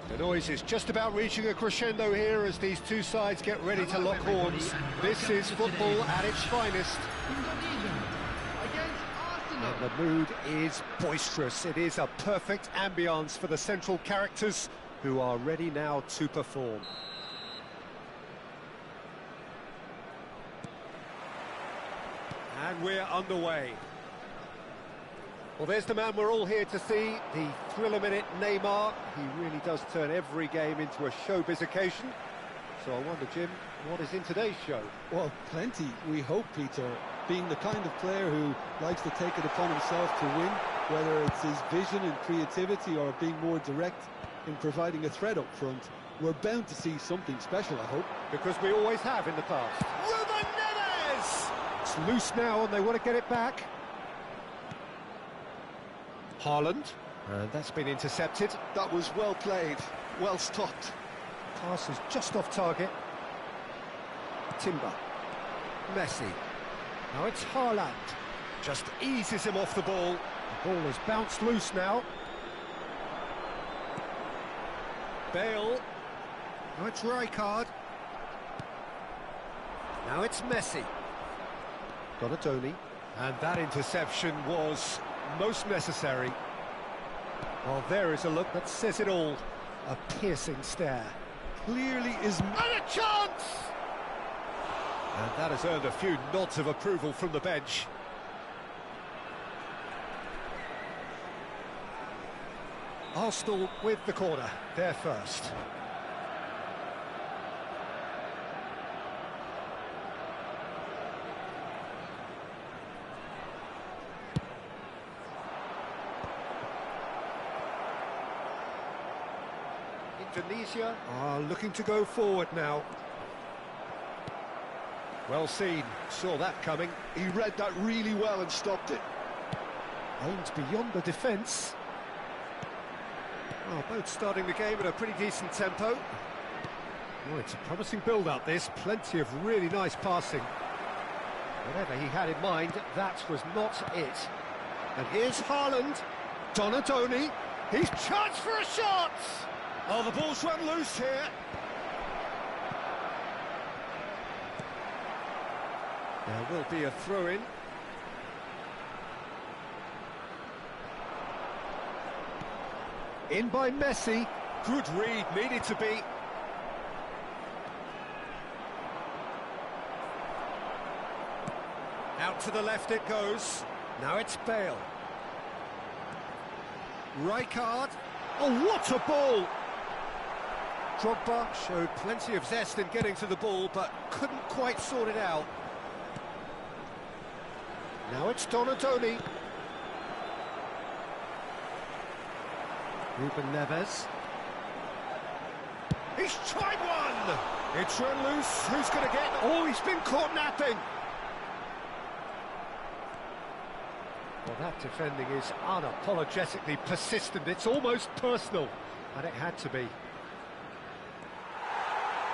The noise is just about reaching a crescendo here as these two sides get ready to lock horns. This is football at its finest. And the mood is boisterous. It is a perfect ambience for the central characters who are ready now to perform. And we're underway. Well, there's the man we're all here to see, the thriller-minute Neymar. He really does turn every game into a showbiz occasion. So I wonder, Jim, what is in today's show? Well, plenty, we hope, Peter. Being the kind of player who likes to take it upon himself to win, whether it's his vision and creativity or being more direct in providing a threat up front, we're bound to see something special, I hope. Because we always have in the past. Ruben Neves! It's loose now and they want to get it back. Haaland, and that's been intercepted. That was well played, well stopped. Pass is just off target. Timber. Messi. Now it's Haaland. Just eases him off the ball. The ball has bounced loose now. Bale. Now it's Rijkaard. Now it's Messi. Donatoni. And that interception was most necessary. Well, there is a look that says it all. A piercing stare. Clearly is... And a chance! And that has earned a few nods of approval from the bench. Arsenal with the corner. They're first. Indonesia are looking to go forward now. Well seen, saw that coming. He read that really well and stopped it. Aimed beyond the defence. Well, both starting the game at a pretty decent tempo. Oh, it's a promising build-up, this. Plenty of really nice passing. Whatever he had in mind, that was not it. And here's Haaland. Donatoni. He's charged for a shot! Oh, the ball's run loose here. There will be a throw-in. In by Messi. Good read, needed to be. Out to the left it goes. Now it's Bale. Rijkaard. Oh, what a ball! Drogba showed plenty of zest in getting to the ball, but couldn't quite sort it out. Now it's Donatoni. Ruben Neves. He's tried one! It's run loose. Who's going to get... Oh, he's been caught napping! Well, that defending is unapologetically persistent. It's almost personal, and it had to be.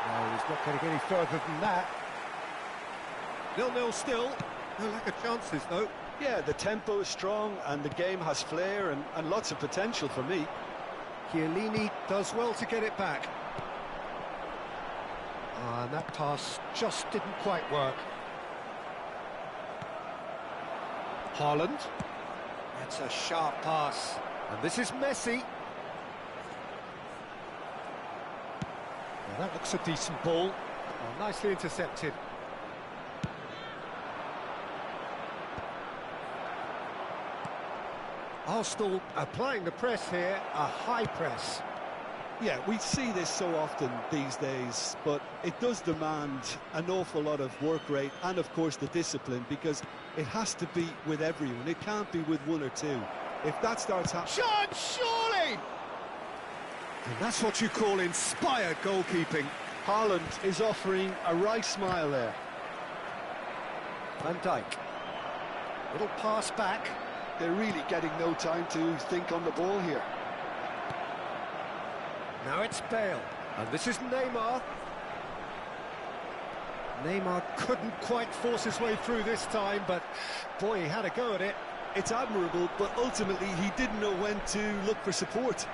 No, he's not going to get any further than that. 0-0 still. No lack of chances, though. Yeah, the tempo is strong, and the game has flair and lots of potential for me. Chiellini does well to get it back. And that pass just didn't quite work. Haaland. That's a sharp pass. And this is Messi. Well, that looks a decent ball. Well, nicely intercepted. Arsenal applying the press here, a high press. Yeah, we see this so often these days, but it does demand an awful lot of work rate and, of course, the discipline, because it has to be with everyone. It can't be with one or two. If that starts happening... Chance, surely! And that's what you call inspired goalkeeping. Haaland is offering a right smile there. Van Dijk. Little pass back. They're really getting no time to think on the ball here. Now it's Bale, and this is Neymar. Neymar couldn't quite force his way through this time, but boy, he had a go at it. It's admirable, but ultimately he didn't know when to look for support.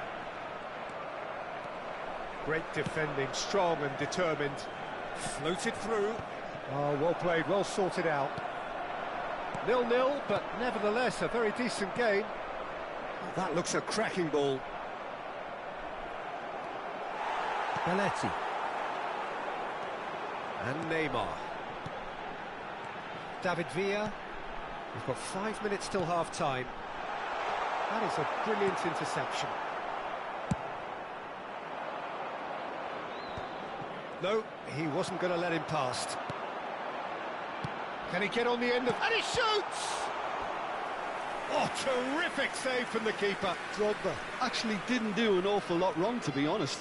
Great defending, strong and determined. Floated through. Oh, well played, well sorted out. 0-0, but nevertheless a very decent game. Oh, that looks a cracking ball. Belletti. And Neymar. David Villa. We've got 5 minutes till half-time. That is a brilliant interception. No, he wasn't going to let him past. Can he get on the end of... And he shoots! Oh, terrific save from the keeper. Drogba actually didn't do an awful lot wrong, to be honest.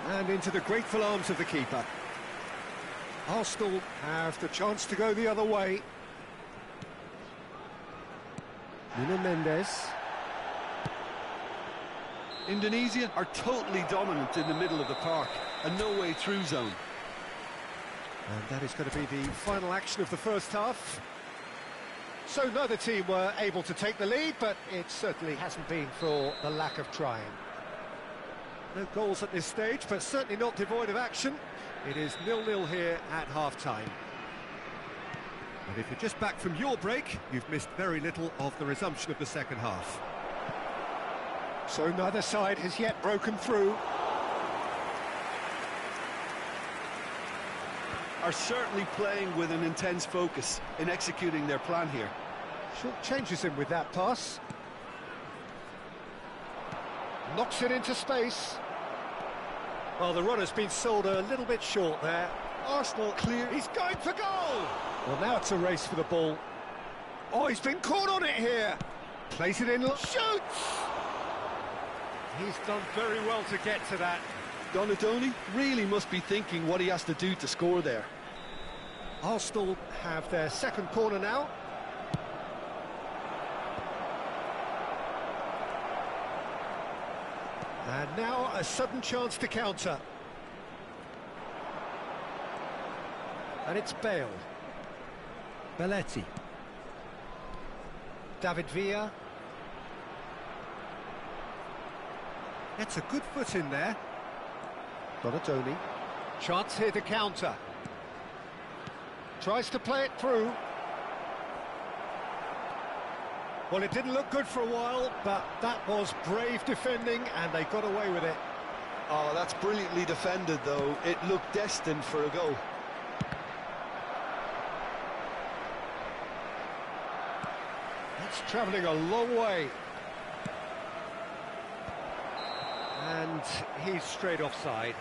And into the grateful arms of the keeper. Arsenal have the chance to go the other way. Nuno Mendes. Indonesia are totally dominant in the middle of the park, a no-way through zone. And that is going to be the final action of the first half. So neither team were able to take the lead, but it certainly hasn't been for the lack of trying. No goals at this stage, but certainly not devoid of action. It is 0-0 here at half-time. And if you're just back from your break, you've missed very little of the resumption of the second half. So neither side has yet broken through. Are certainly playing with an intense focus in executing their plan here. Short changes him with that pass. Knocks it into space. Well, the runner's been sold a little bit short there. Arsenal clear. He's going for goal! Well, now it's a race for the ball. Oh, he's been caught on it here. Plays it in. Shoots! He's done very well to get to that. Donadoni really must be thinking what he has to do to score there. Arsenal have their second corner now. And now a sudden chance to counter. And it's Bale. Belletti. David Villa. Gets a good foot in there. Donadoni. Chance here to counter. Tries to play it through. Well, it didn't look good for a while, but that was brave defending, and they got away with it. Oh, that's brilliantly defended, though. It looked destined for a goal. It's travelling a long way. And he's straight offside.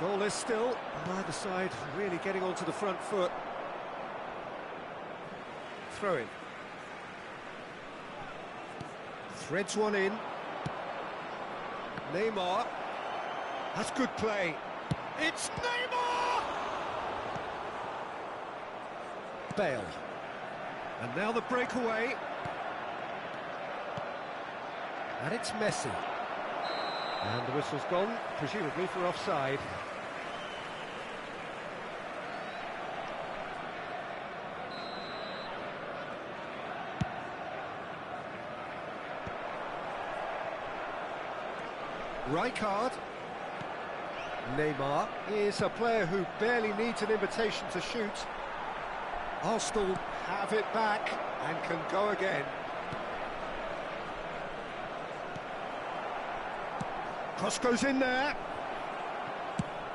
Goalless still, neither side really getting onto the front foot. Throw in. Threads one in. Neymar. That's good play. It's Neymar! Bale. And now the breakaway. And it's Messi. And the whistle's gone, presumably for offside. Rijkaard. Neymar is a player who barely needs an invitation to shoot. Arsenal have it back and can go again. Cross goes in there.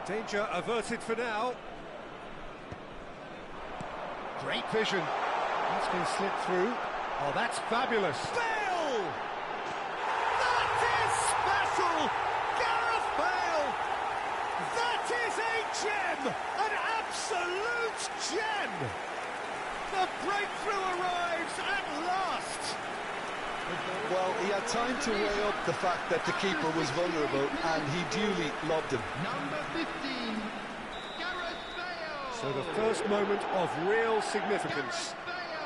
Danger averted for now. Great vision. That's been slipped through. Oh, that's fabulous. Bale! That is special! Gareth Bale! That is a gem! An absolute gem! The breakthrough arrives at last! Well, he had time to weigh up the fact that the keeper was vulnerable, and he duly lobbed him. Number 15, Gareth Bale! So the first moment of real significance.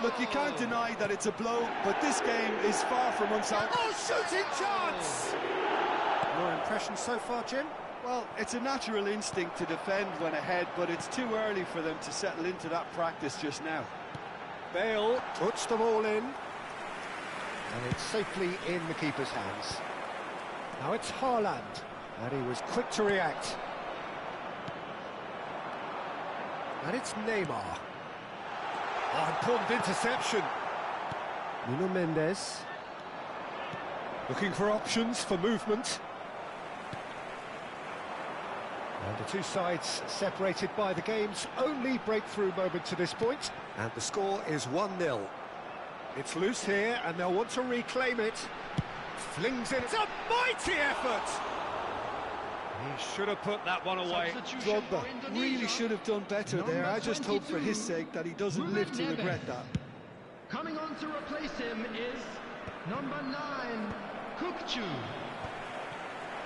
Look, you can't deny that it's a blow, but this game is far from unsolved. Oh, shooting chance! Your impression so far, Jim? Well, it's a natural instinct to defend when ahead, but it's too early for them to settle into that practice just now. Bale puts the ball in, and it's safely in the keeper's hands. Now it's Haaland, and he was quick to react. And it's Neymar. Oh, important interception. Nuno Mendes. Looking for options for movement. And the two sides separated by the game's only breakthrough moment to this point. And the score is 1-0. It's loose here, and they'll want to reclaim it. Flings it. It's a mighty effort! He should have put that one away. Drogba really should have done better there. I just hope for his sake that he doesn't live to regret that. Coming on to replace him is number 9, Kukcu.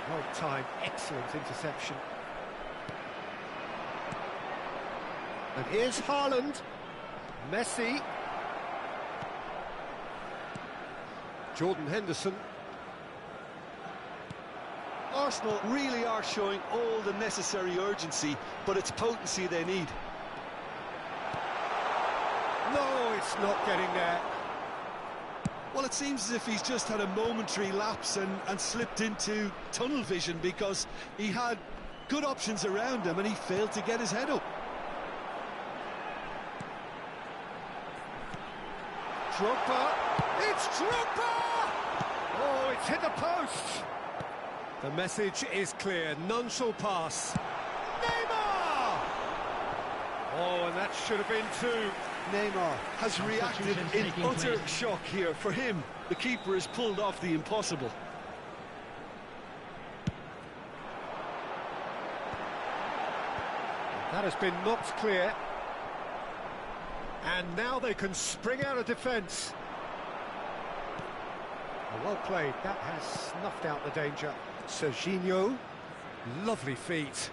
Well timed, excellent interception. And here's Haaland. Messi. Jordan Henderson. Arsenal really are showing all the necessary urgency, but it's potency they need. No, it's not getting there. Well, it seems as if he's just had a momentary lapse and slipped into tunnel vision, because he had good options around him and he failed to get his head up. Drogba. It's Drogba! Oh, it's hit the post. The message is clear. None shall pass. Neymar! Oh, and that should have been two. Neymar has reacted in utter shock here. For him, the keeper has pulled off the impossible. That has been knocked clear. And now they can spring out of defence. Well played. That has snuffed out the danger. Serginho, lovely feet.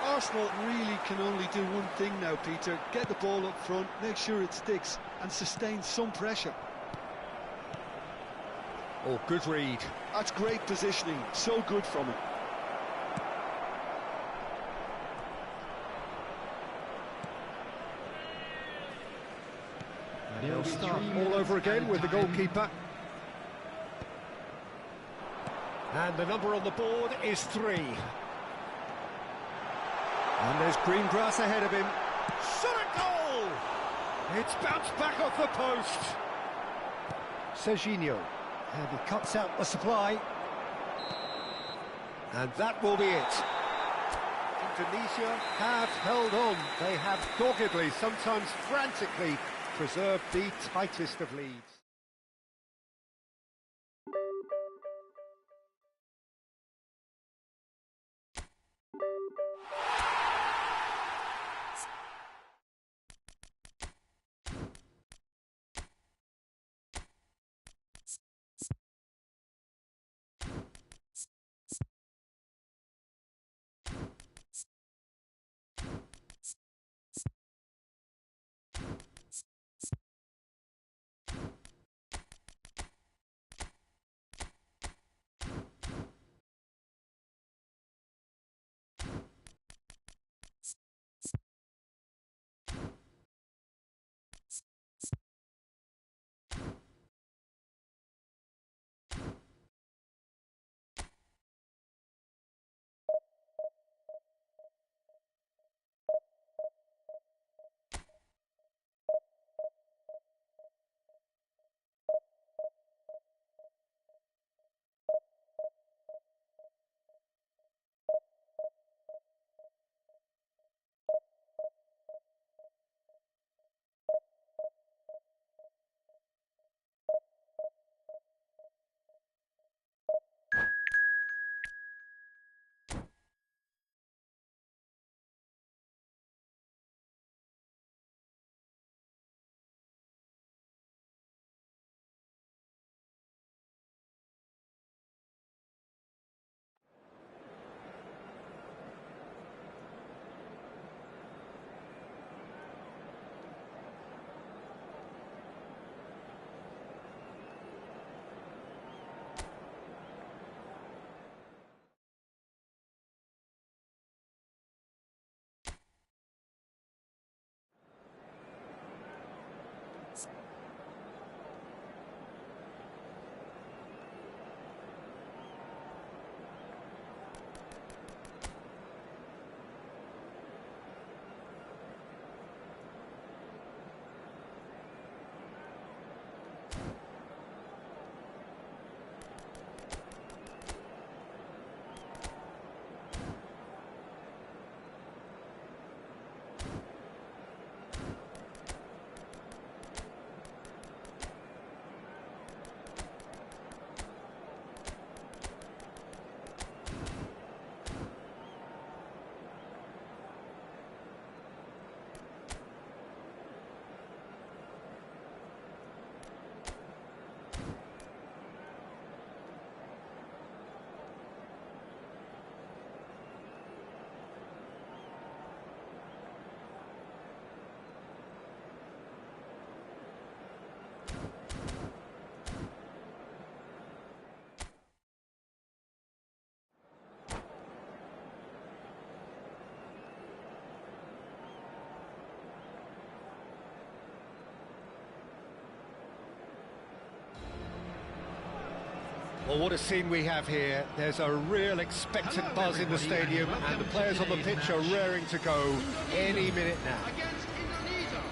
Arsenal really can only do one thing now, Peter. Get the ball up front, make sure it sticks, and sustain some pressure. Oh, good read. That's great positioning. So good from him. And they'll start all over again with the goalkeeper. And the number on the board is 3. And there's green grass ahead of him. Shot at goal! It's bounced back off the post. Serginho. And he cuts out the supply. And that will be it. Indonesia have held on. They have doggedly, sometimes frantically, preserved the tightest of leads. Well, what a scene we have here. There's a real expectant buzz in the stadium, and the players on the pitch are raring to go any minute now. Against Indonesia.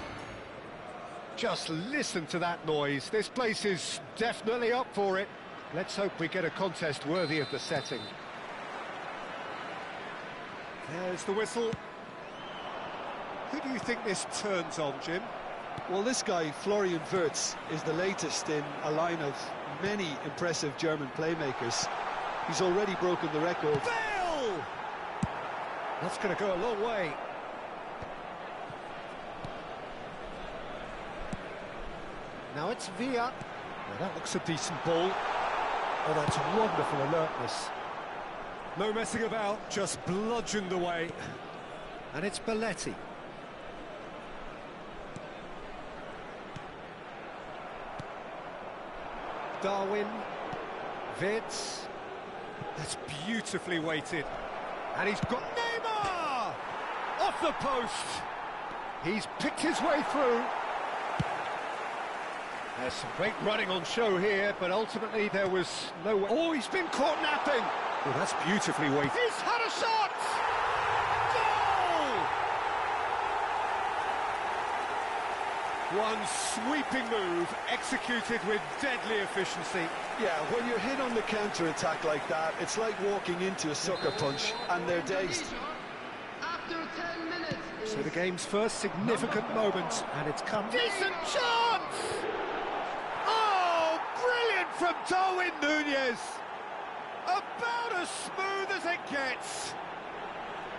Just listen to that noise. This place is definitely up for it. Let's hope we get a contest worthy of the setting. There's the whistle. Who do you think this turns on, Jim? Well, this guy, Florian Wirtz, is the latest in a line of many impressive German playmakers. He's already broken the record. Bale! That's going to go a long way. Now it's Villa. Well, that looks a decent ball. Oh, that's wonderful alertness. No messing about, just bludgeoned away. And it's Belletti. Darwin, Vitz, that's beautifully weighted, and he's got Neymar! Off the post! He's picked his way through. There's some great running on show here, but ultimately there was no way. Oh, he's been caught napping! Oh, that's beautifully weighted. He's had a shot! One sweeping move, executed with deadly efficiency. Yeah, when you're hit on the counter-attack like that, it's like walking into a sucker punch, and they're dazed. After 10 minutes. So the game's first significant moment, and it's come. Decent chance! Oh, brilliant from Darwin Núñez! About as smooth as it gets.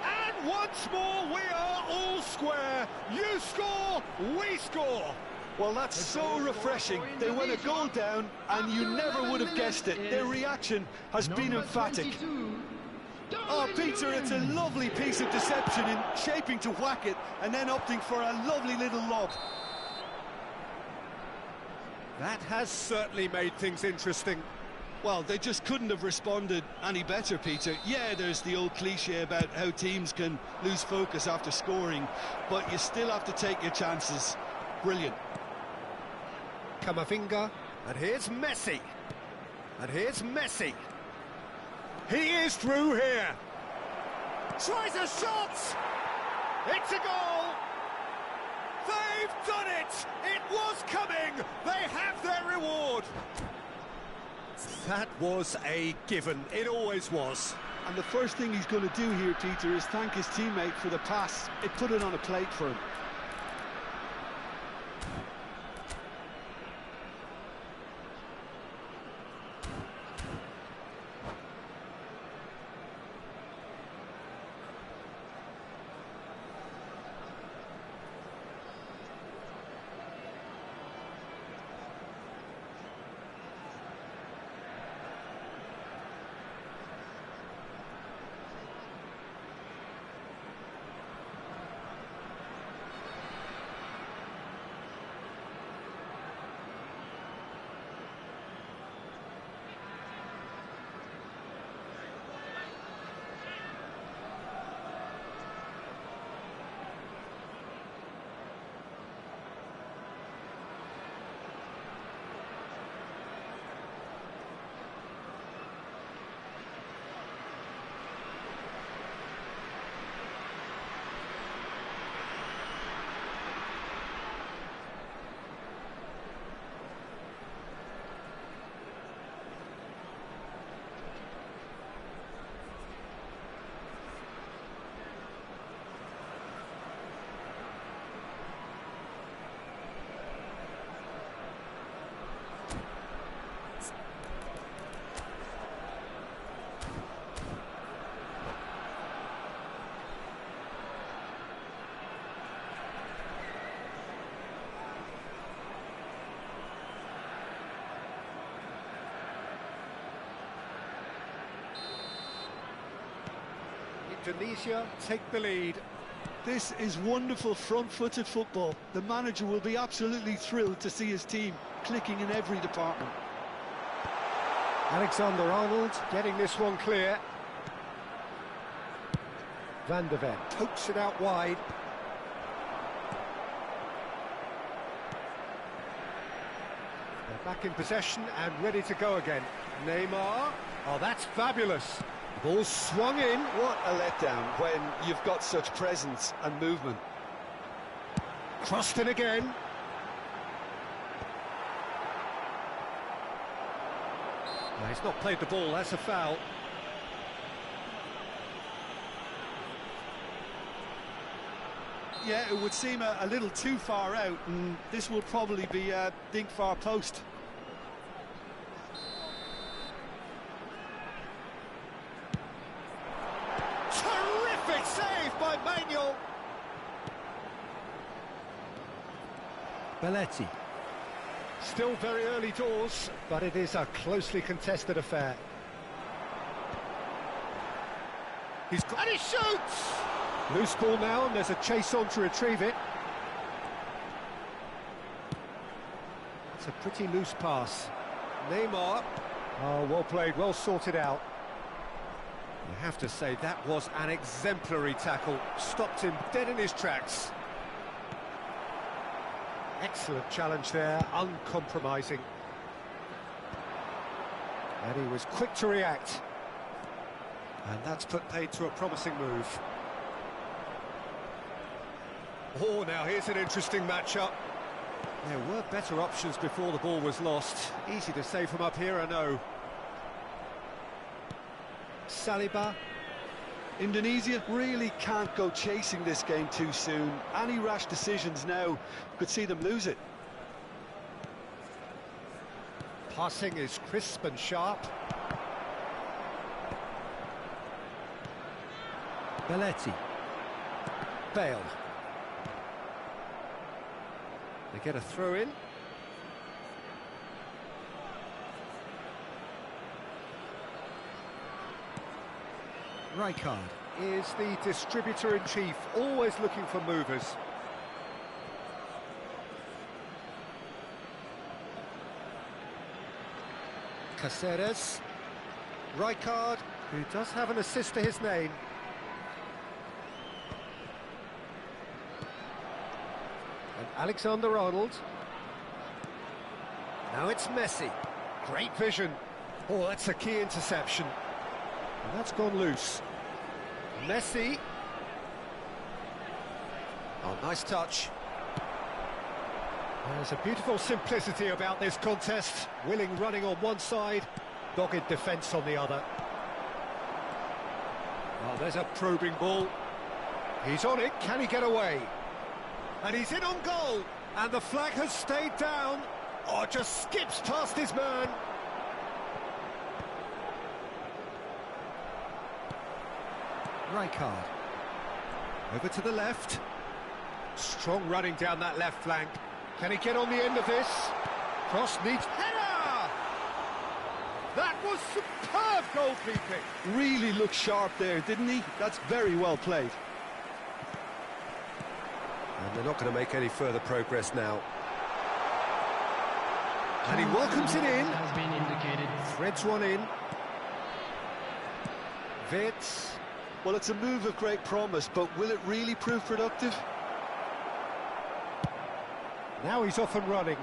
And once more, we are all square. You score, we score. Well, that's so refreshing. They went a goal down, and you never would have guessed it. Their reaction has been emphatic. Oh, Peter, it's a lovely piece of deception in shaping to whack it, and then opting for a lovely little lob. That has certainly made things interesting. Well, they just couldn't have responded any better, Peter. Yeah, there's the old cliche about how teams can lose focus after scoring, but you still have to take your chances. Brilliant. Camavinga, and here's Messi. And here's Messi. He is through here. Tries a shot. It's a goal. They've done it. It was coming. They have their reward. That was a given. It always was. And the first thing he's going to do here, Peter, is thank his teammate for the pass. It put it on a plate for him. Indonesia take the lead. This is wonderful front-footed football. The manager will be absolutely thrilled to see his team clicking in every department. Alexander-Arnold getting this one clear. Van der Ven pokes it out wide. They're Back in possession and ready to go again. Neymar. Oh, that's fabulous. Ball swung in. What a letdown when you've got such presence and movement. Crossed in again. No, he's not played the ball, that's a foul. Yeah, it would seem a little too far out, and this will probably be a dink far post. Terrific save by Manuel. Belletti. Still very early doors, but it is a closely contested affair. And he shoots! Loose ball now, and there's a chase on to retrieve it. It's a pretty loose pass. Neymar. Oh, well played, well sorted out. You have to say that was an exemplary tackle. Stopped him dead in his tracks. Excellent challenge there, uncompromising. And he was quick to react. And that's put paid to a promising move. Oh, now here's an interesting matchup. There were better options before the ball was lost. Easy to say from up here, I know. Saliba. Indonesia really can't go chasing this game too soon. Any rash decisions now could see them lose it. Passing is crisp and sharp. Belletti. Bale. They get a throw in. Rijkaard is the distributor-in-chief, always looking for movers. Caceres. Rijkaard, who does have an assist to his name. And Alexander-Arnold. Now it's Messi. Great vision. Oh, that's a key interception. And that's gone loose. Messi. Oh, nice touch. There's a beautiful simplicity about this contest. Willing running on one side, dogged defence on the other. Oh, there's a probing ball. He's on it, can he get away? And he's in on goal, and the flag has stayed down. Oh, just skips past his man. Rijkaard. Over to the left. Strong running down that left flank. Can he get on the end of this? Cross needs header! That was superb goalkeeping. Really looked sharp there, didn't he? That's very well played. And they're not going to make any further progress now. And he welcomes it in. Has been indicated. Threads one in. Vitz. Well, it's a move of great promise, but will it really prove productive? Now he's off and running.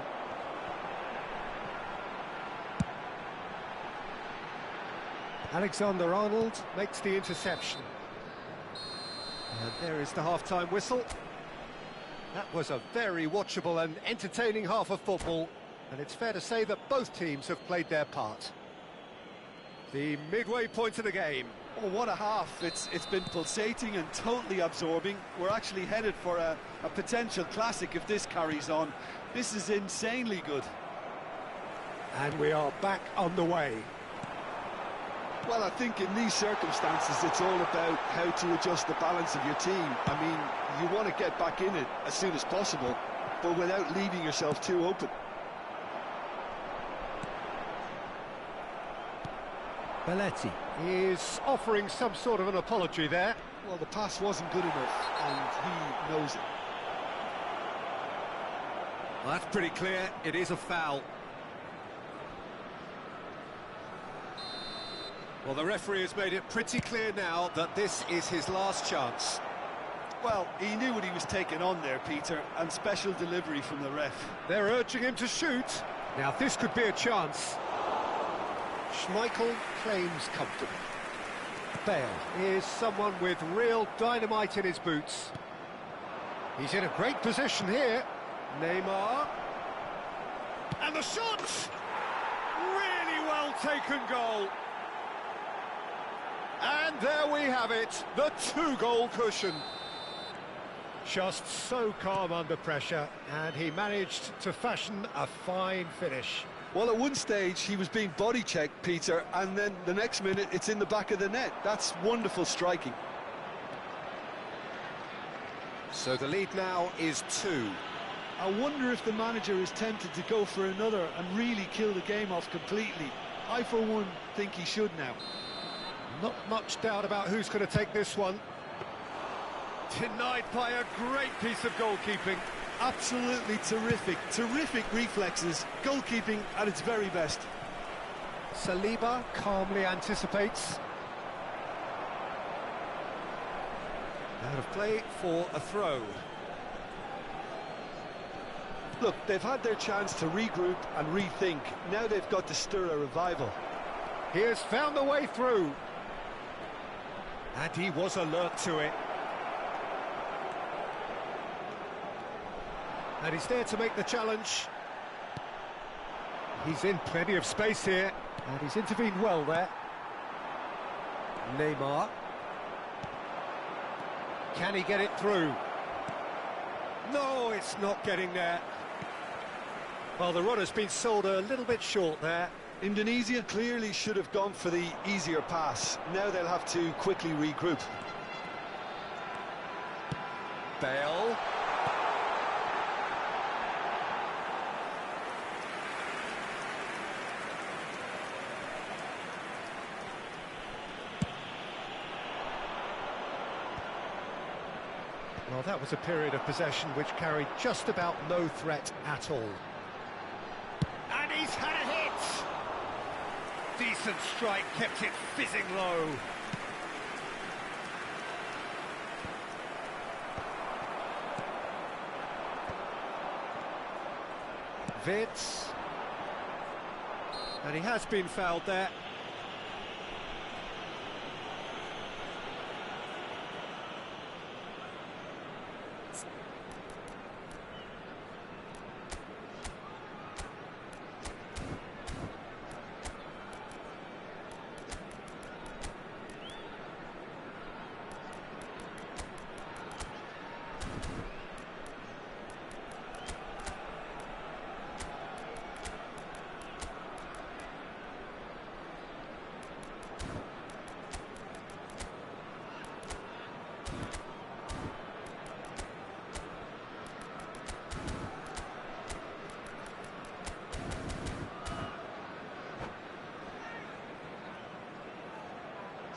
Alexander-Arnold makes the interception. And there is the half-time whistle. That was a very watchable and entertaining half of football, and it's fair to say that both teams have played their part. The midway point of the game. Oh, what a half. It's been pulsating and totally absorbing. We're actually headed for a potential classic if this carries on. This is insanely good. And we are back underway. Well, I think in these circumstances it's all about how to adjust the balance of your team. I mean, you want to get back in it as soon as possible, but without leaving yourself too open. Belletti is offering some sort of an apology there. Well, the pass wasn't good enough, and he knows it. Well, that's pretty clear. It is a foul. Well, the referee has made it pretty clear now that this is his last chance. Well, he knew what he was taking on there, Peter, and special delivery from the ref. They're urging him to shoot. Now this could be a chance. Schmeichel claims comfortably. Bale is someone with real dynamite in his boots. He's in a great position here. Neymar. And the shot! Really well taken goal. And there we have it, the two-goal cushion. Just so calm under pressure, and he managed to fashion a fine finish. Well, at one stage he was being body checked, Peter, and then the next minute it's in the back of the net. That's wonderful striking. So the lead now is 2. I wonder if the manager is tempted to go for another and really kill the game off completely. I, for one, think he should now. Not much doubt about who's going to take this one. Denied by a great piece of goalkeeping. Absolutely terrific, terrific reflexes. Goalkeeping at its very best. Saliba calmly anticipates. Out of play for a throw. Look, they've had their chance to regroup and rethink. Now they've got to stir a revival. He has found a way through. And he was alert to it. And he's there to make the challenge. He's in plenty of space here, and he's intervened well there. Neymar. Can he get it through? No, it's not getting there. Well, the runner's been sold a little bit short there. Indonesia clearly should have gone for the easier pass. Now they'll have to quickly regroup. Bale. Well, that was a period of possession which carried just about no threat at all. And he's had a hit! Decent strike, kept it fizzing low. Vitz. And he has been fouled there.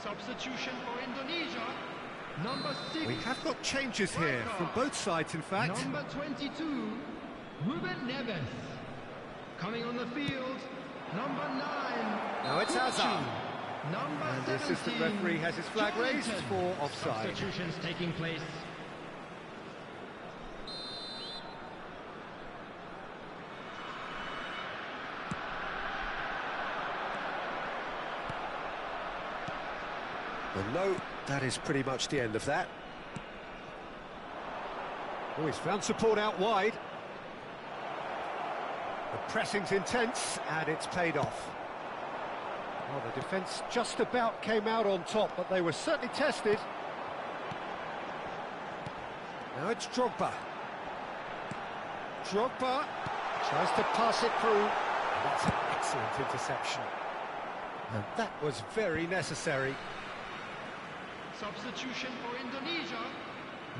Substitution for Indonesia, number 6. We have got changes here from both sides, in fact. Number 22, Ruben Neves. Coming on the field, number 9. Now it's Hazard. Number And the 17, assistant referee has his flag raised Johnson. for offside. Substitutions taking place. Well, no, that is pretty much the end of that. Oh, he's found support out wide. The pressing's intense, and it's paid off. Well, the defence just about came out on top, but they were certainly tested. Now it's Drogba. Drogba tries to pass it through. That's an excellent interception. And that was very necessary. Substitution for Indonesia,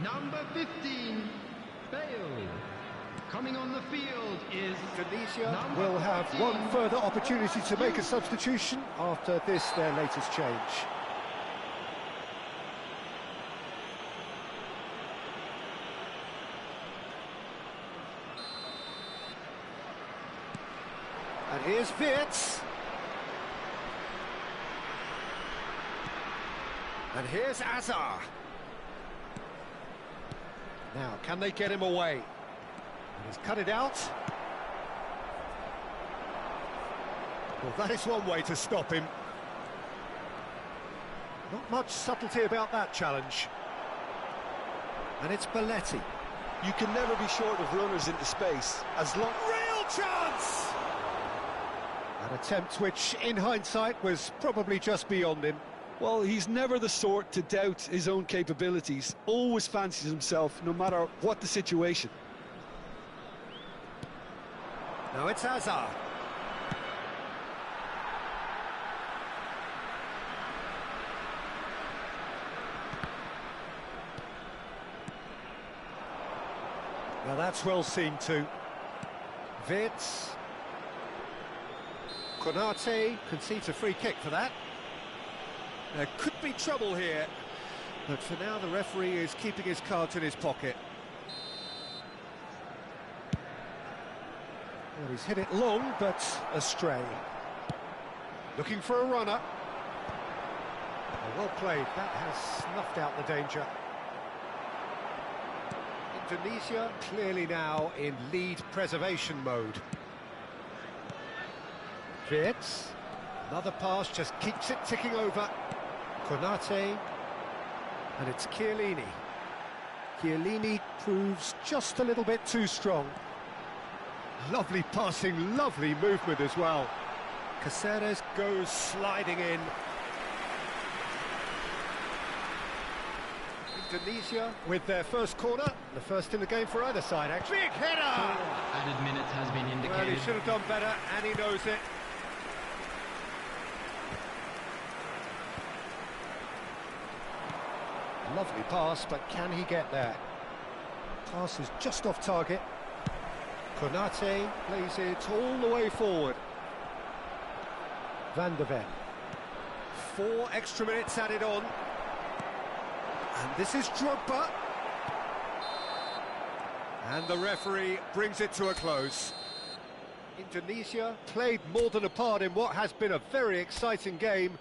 number 15, Bale. Coming on the field is Indonesia will have one further opportunity to make a substitution after this, their latest change. And here's Vitz. And here's Hazard. Now, can they get him away? And he's cut it out. Well, that is one way to stop him. Not much subtlety about that challenge. And it's Belletti. You can never be short of runners into space, as long... Real chance! An attempt which, in hindsight, was probably just beyond him. Well, he's never the sort to doubt his own capabilities. Always fancies himself, no matter what the situation. Now it's Hazard. Now that's well seen too. Wirtz. Konate concedes a free kick for that. There could be trouble here, but for now the referee is keeping his cards in his pocket. Well, he's hit it long, but astray. Looking for a runner. Well played, that has snuffed out the danger. Indonesia clearly now in lead preservation mode. Wirtz, another pass, just keeps it ticking over. Konate, and it's Chiellini. Chiellini proves just a little bit too strong. Lovely passing, lovely movement as well. Caceres goes sliding in. Indonesia with their first corner, the first in the game for either side, actually. Big header! Added minutes has been indicated. Well, he should have done better, and he knows it. Lovely pass, but can he get there? Pass is just off target. Konate plays it all the way forward. Van de Ven. 4 extra minutes added on. And this is Drogba. And the referee brings it to a close. Indonesia played more than a part in what has been a very exciting game.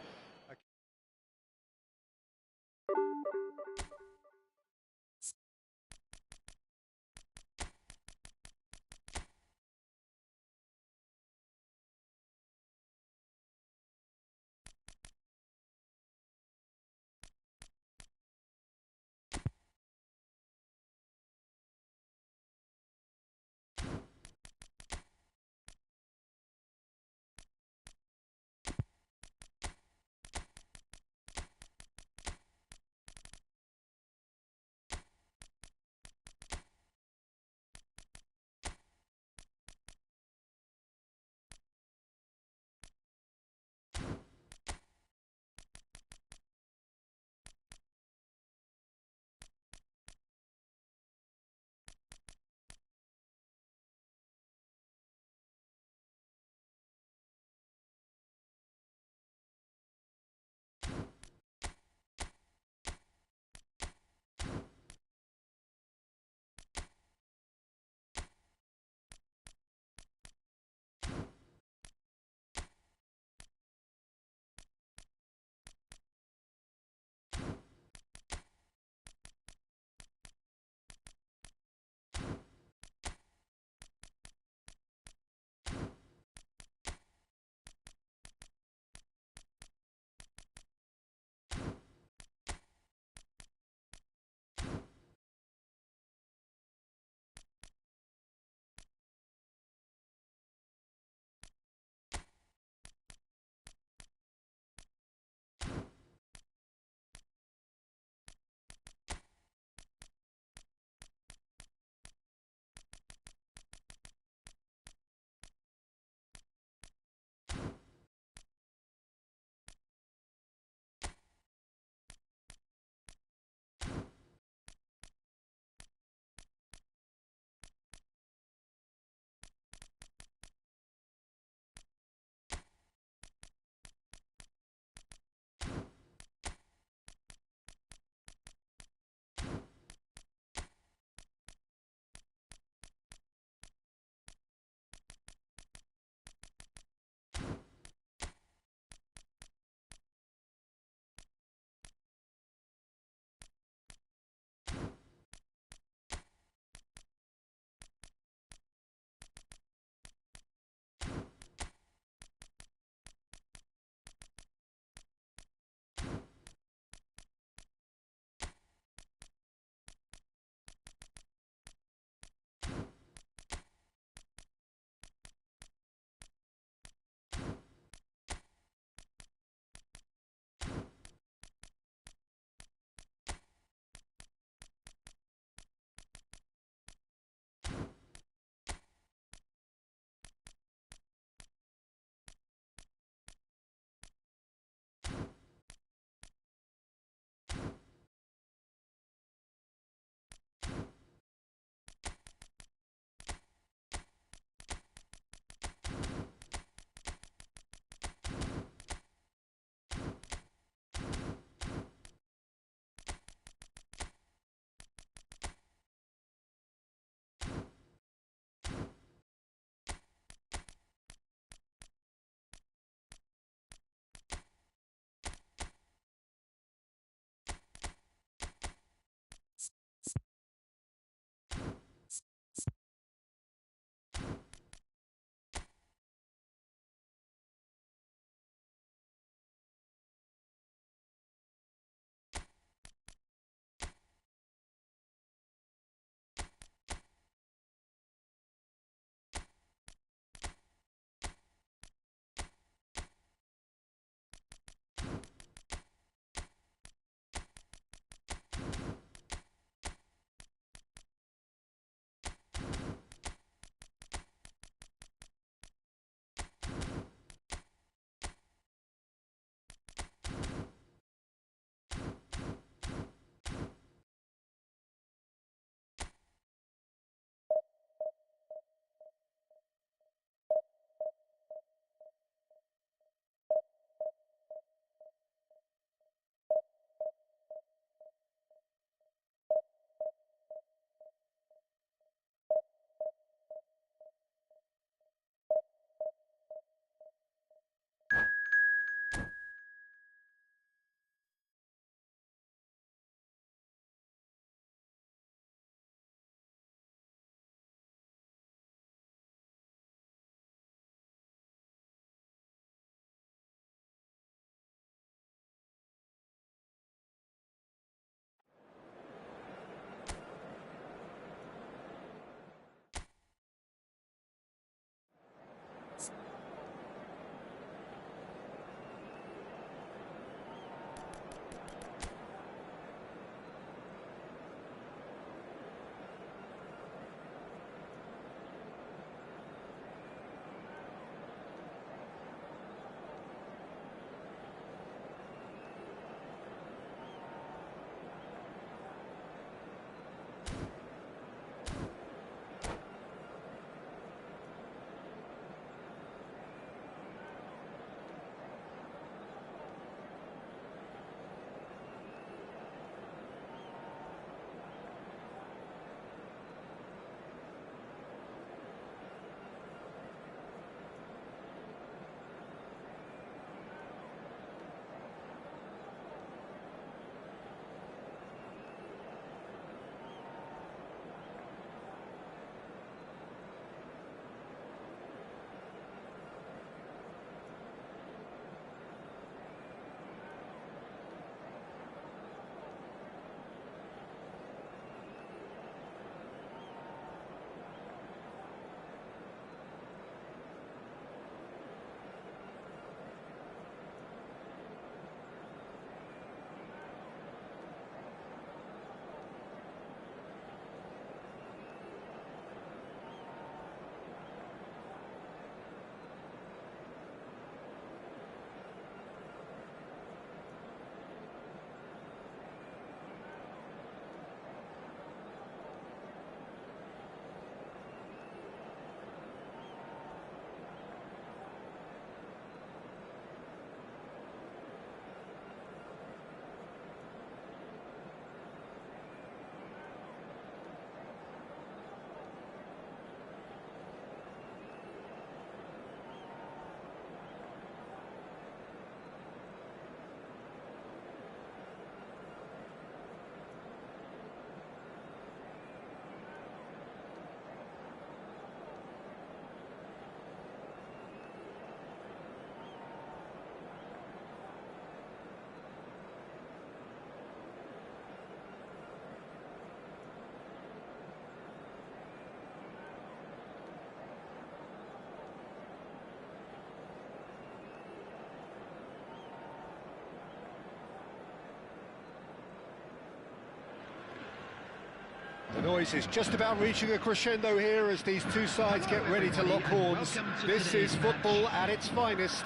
noise is just about reaching a crescendo here as these two sides get ready to lock horns. This is football at its finest.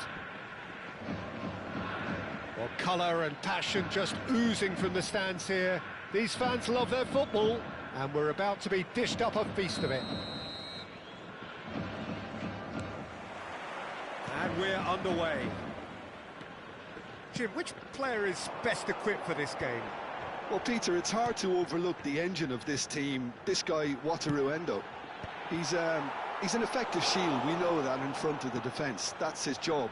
Well, colour and passion just oozing from the stands here. These fans love their football, and we're about to be dished up a feast of it. And we're underway. Jim, which player is best equipped for this game? Well, Peter, it's hard to overlook the engine of this team, this guy, Wataruendo. He's an effective shield, we know that, in front of the defence. That's his job.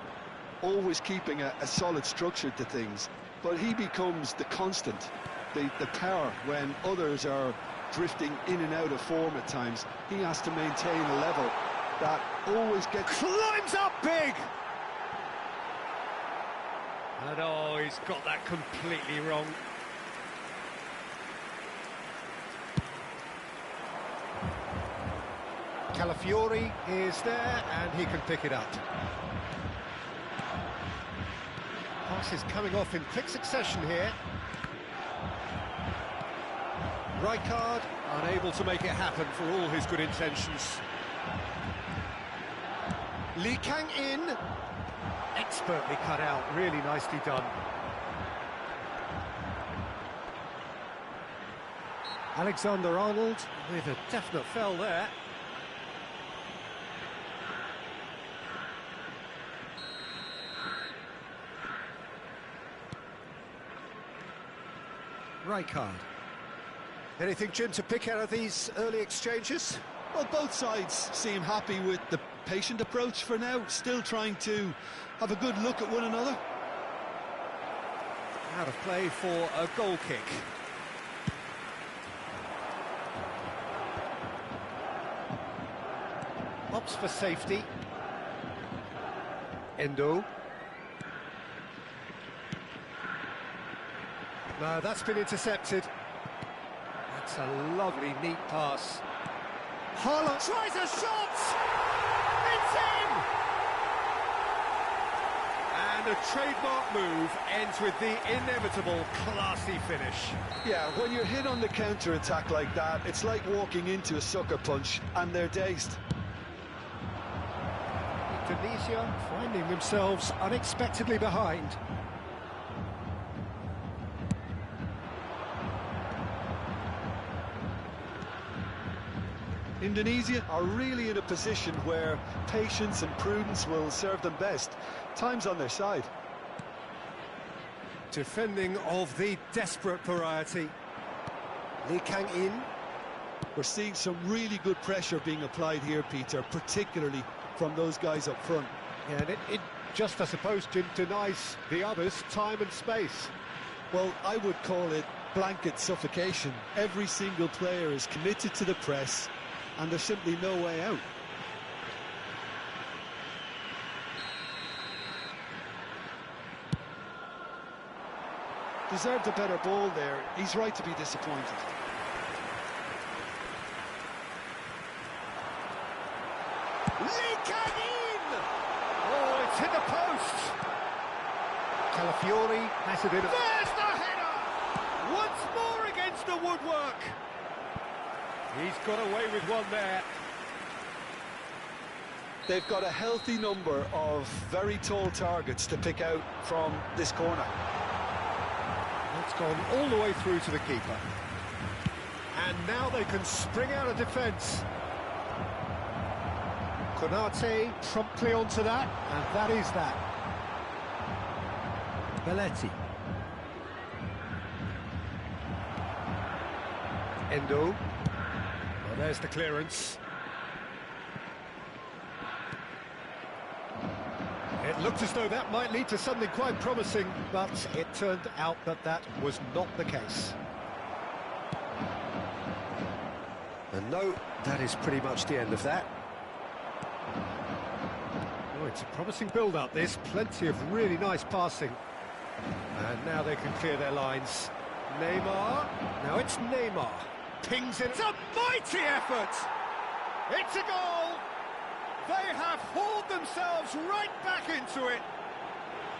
Always keeping a solid structure to things. But he becomes the constant, the power when others are drifting in and out of form at times. He has to maintain a level that always gets... Climbs up big! And oh, he's got that completely wrong. Calafiori is there, and he can pick it up. Passes coming off in quick succession here. Rijkaard unable to make it happen for all his good intentions. Lee Kang in. Expertly cut out, really nicely done. Alexander-Arnold with a definite foul there. Rijkaard. Anything, Jim, to pick out of these early exchanges? Well, both sides seem happy with the patient approach for now, still trying to have a good look at one another. Out of play for a goal kick. Opts for safety. Endo. No, that's been intercepted. That's a lovely, neat pass. Haaland tries a shot! It's in! And a trademark move ends with the inevitable classy finish. Yeah, when you're hit on the counter-attack like that, it's like walking into a sucker punch, and they're dazed. Indonesia finding themselves unexpectedly behind. Indonesia are really in a position where patience and prudence will serve them best. Time's on their side. Defending of the desperate variety. Lee Kang in. We're seeing some really good pressure being applied here, Peter, particularly from those guys up front. Yeah, and it just, I suppose, Jim, denies the others time and space. Well, I would call it blanket suffocation. Every single player is committed to the press, and there's simply no way out. Deserved a better ball there. He's right to be disappointed. Lee Kang in! Oh, it's hit the post! Calafiori has it in. There's the header! Once more against the woodwork! He's got away with one there. They've got a healthy number of very tall targets to pick out from this corner. It's gone all the way through to the keeper. And now they can spring out of defence. Konate promptly onto that, and that is that. Belletti. Endo. Well, there's the clearance. It looked as though that might lead to something quite promising, but it turned out that that was not the case. And no, that is pretty much the end of that. Oh, it's a promising build-up, this. Plenty of really nice passing. And now they can clear their lines. Neymar. Now it's Neymar. Pings it. It's a mighty effort! It's a goal! They have hauled themselves right back into it.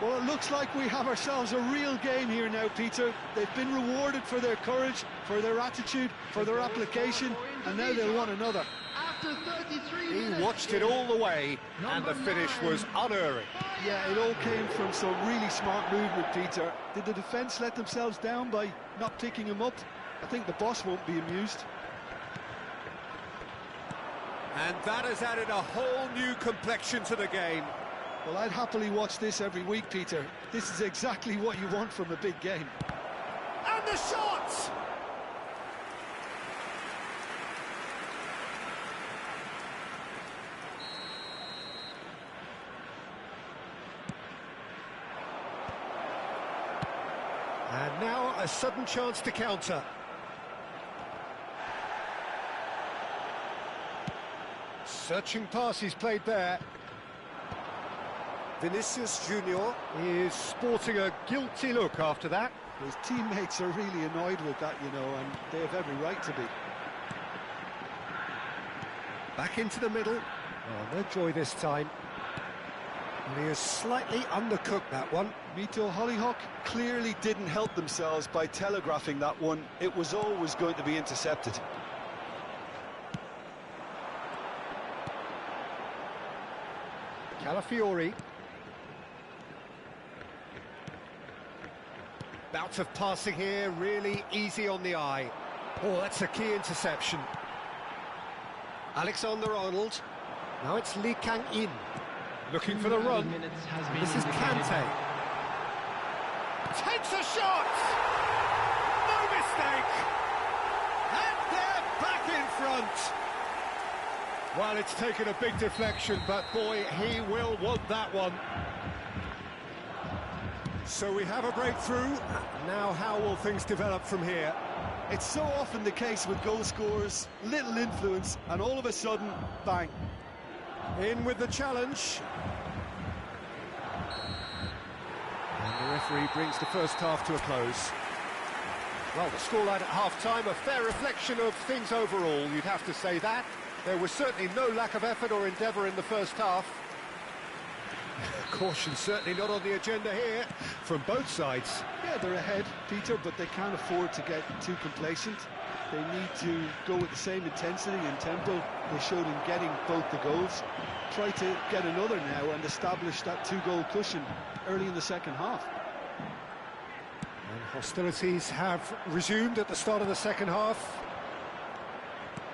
Well, it looks like we have ourselves a real game here now, Peter. They've been rewarded for their courage, for their attitude, for their application, and now they'll want another. After 33 He minutes, watched it all the way, and the finish was unerring. Yeah, it all came from some really smart movement, Peter. Did the defence let themselves down by not picking him up? I think the boss won't be amused. And that has added a whole new complexion to the game. Well, I'd happily watch this every week, Peter. This is exactly what you want from a big game. And the shot! And now a sudden chance to counter. Searching pass he's played there. Vinicius Junior is sporting a guilty look after that. His teammates are really annoyed with that, you know, and they have every right to be. Back into the middle. Oh, no joy this time. And he has slightly undercooked that one. Mito Hollyhock clearly didn't help themselves by telegraphing that one. It was always going to be intercepted. Calafiori. Bout of passing here, really easy on the eye. Oh, that's a key interception. Alexander-Arnold. Now it's Lee Kang-in. Looking for the run. This is Kante. Takes a shot! No mistake! And they're back in front! Well, it's taken a big deflection, but boy, he will want that one. So we have a breakthrough. Now how will things develop from here? It's so often the case with goal scorers, little influence, and all of a sudden, bang. In with the challenge. And the referee brings the first half to a close. Well, the scoreline at half-time, a fair reflection of things overall, you'd have to say that. There was certainly no lack of effort or endeavour in the first half. Caution certainly not on the agenda here, from both sides. Yeah, they're ahead, Peter, but they can't afford to get too complacent. They need to go with the same intensity and tempo they showed in getting both the goals. Try to get another now and establish that two-goal cushion early in the second half. And hostilities have resumed at the start of the second half.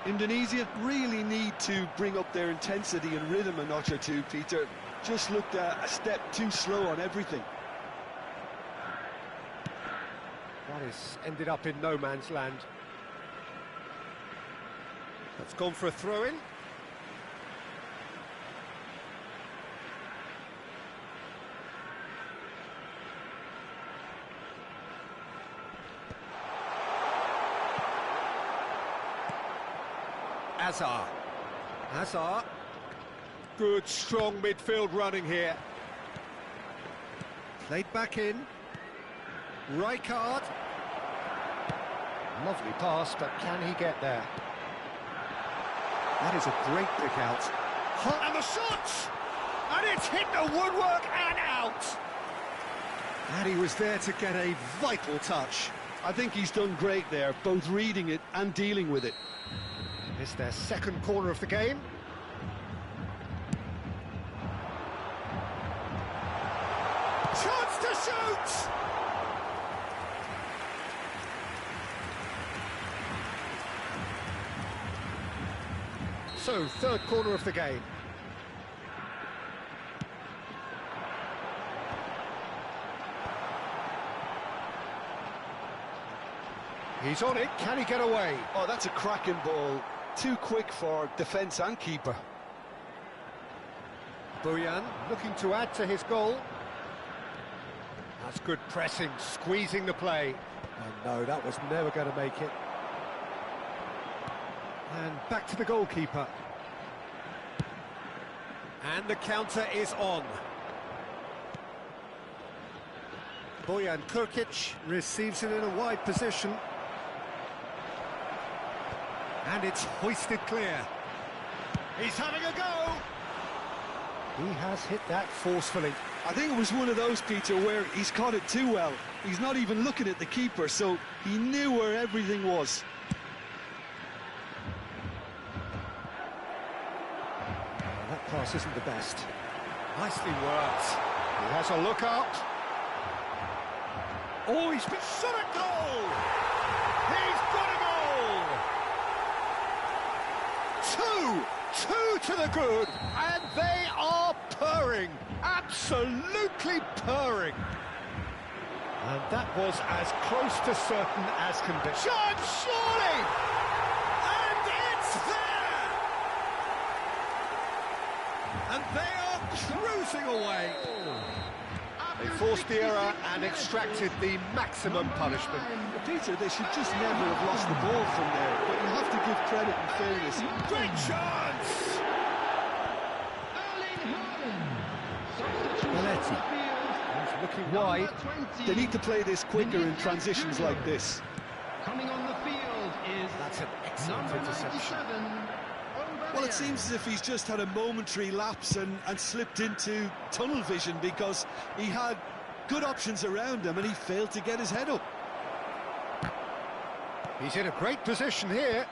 Indonesia really need to bring up their intensity and rhythm a notch or two, Peter. Just looked a step too slow on everything. That has ended up in no man's land. That's gone for a throw-in. Hazard. Good, strong midfield running here. Played back in. Rijkaard. Lovely pass, but can he get there? That is a great pick out. And the shot! And it's hit the woodwork and out! And he was there to get a vital touch. I think he's done great there, both reading it and dealing with it. It's their second corner of the game. Chance to shoot! So, third corner of the game. He's on it, can he get away? Oh, that's a cracking ball. Too quick for defence and keeper. Bojan looking to add to his goal. That's good pressing, squeezing the play. Oh no, that was never going to make it. And back to the goalkeeper. And the counter is on. Bojan Kurkic receives it in a wide position. And it's hoisted clear. He's having a go! He has hit that forcefully. I think it was one of those, Peter, where he's caught it too well. He's not even looking at the keeper, so he knew where everything was. That pass isn't the best. Nicely worked. He has a look out. Oh, he's been shot at goal! He's got a goal! Two to the good, and they are purring, absolutely purring. And that was as close to certain as can be. Shot, surely! And it's there! And they are cruising away. They forced the error and extracted the maximum punishment. Well, Peter, they should just never have lost the ball from there, but you have to give credit and fairness. Great chance! He's looking wide. They need to play this quicker in transitions like this. Coming on the field is That's an excellent interception. Well, it seems as if he's just had a momentary lapse and slipped into tunnel vision, because he had good options around him and he failed to get his head up. He's in a great position here.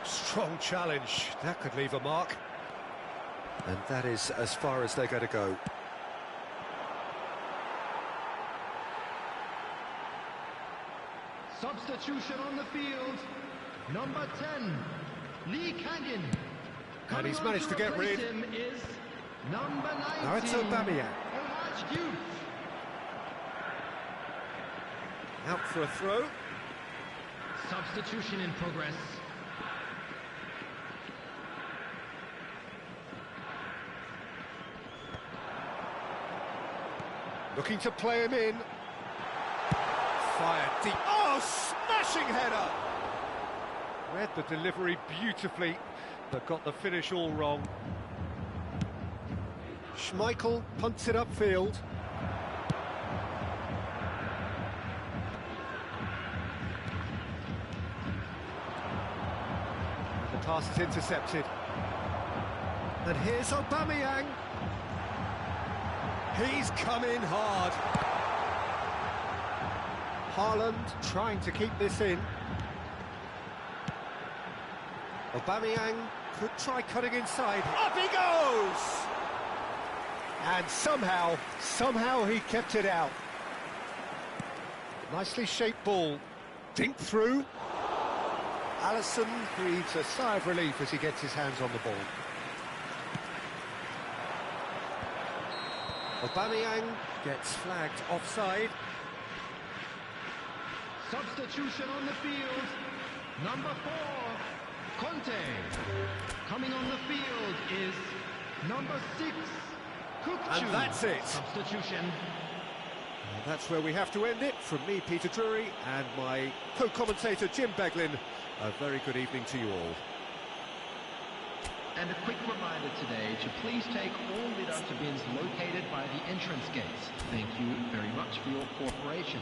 Strong challenge. That could leave a mark. And that is as far as they're going to go. Substitution on the field. Number 10, Lee Canyon. And he's managed to get rid. Him is number 19. Now it's Aubameyang. Out for a throw. Substitution in progress. Looking to play him in. Fired deep. Oh, smashing header! Read the delivery beautifully, but got the finish all wrong. Schmeichel punts it upfield. The pass is intercepted. And here's Aubameyang. He's come in hard. Haaland trying to keep this in. Aubameyang could try cutting inside. Up he goes! And somehow he kept it out. Nicely shaped ball. Dink through. Alisson breathes a sigh of relief as he gets his hands on the ball. Aubameyang gets flagged offside. Substitution on the field. Number 4, Conte. Coming on the field is number 6, Kukçu. And that's it. Substitution. And that's where we have to end it. From me, Peter Drury, and my co-commentator, Jim Beglin. A very good evening to you all. And a quick reminder today to please take all litter to bins located by the entrance gates. Thank you very much for your cooperation.